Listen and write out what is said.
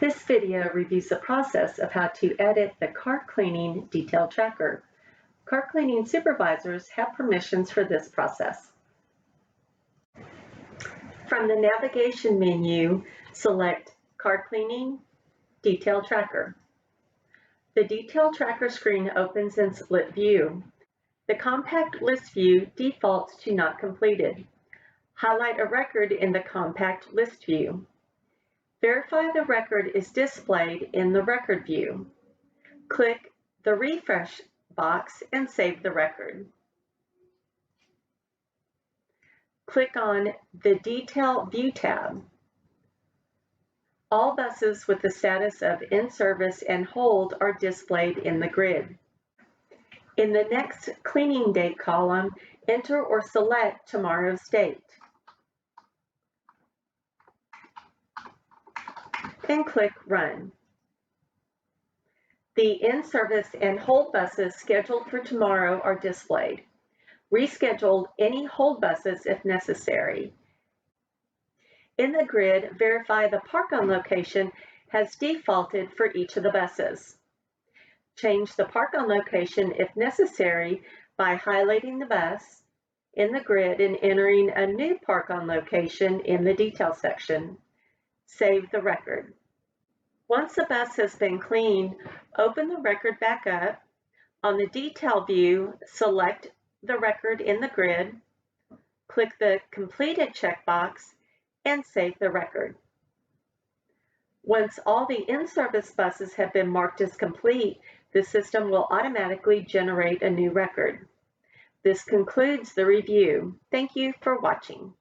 This video reviews the process of how to edit the cart cleaning detail tracker. Cart cleaning supervisors have permissions for this process. From the navigation menu, select Cart Cleaning Detail Tracker. The Detail Tracker screen opens in split view. The compact list view defaults to not completed. Highlight a record in the compact list view. Verify the record is displayed in the record view. Click the refresh box and save the record. Click on the Detail View tab. All buses with the status of in service and hold are displayed in the grid. In the next cleaning date column, enter or select tomorrow's date. And click Run. The in-service and hold buses scheduled for tomorrow are displayed. Reschedule any hold buses if necessary. In the grid, verify the park-on location has defaulted for each of the buses. Change the park-on location if necessary by highlighting the bus in the grid and entering a new park-on location in the detail section. Save the record. Once the bus has been cleaned, open the record back up. On the detail view, select the record in the grid, click the Completed checkbox, and save the record. Once all the in-service buses have been marked as complete, the system will automatically generate a new record. This concludes the review. Thank you for watching.